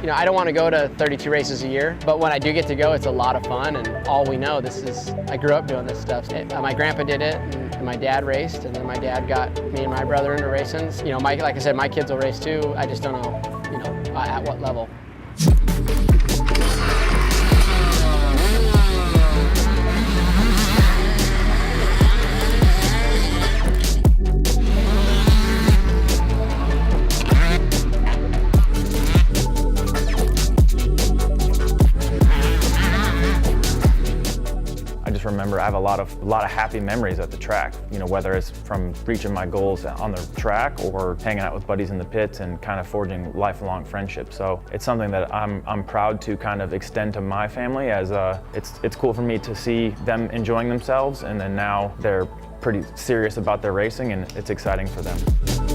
You know, I don't want to go to 32 races a year, but when I do get to go, it's a lot of fun, and all we know, I grew up doing this stuff. My grandpa did it, and my dad raced, and then my dad got me and my brother into racing. You know, like I said, my kids will race too. I just don't know, you know, at what level. Remember, I have a lot of happy memories at the track, you know, whether it's from reaching my goals on the track or hanging out with buddies in the pits and kind of forging lifelong friendships. So it's something that I'm proud to kind of extend to my family, as it's cool for me to see them enjoying themselves, and then now they're pretty serious about their racing, and it's exciting for them.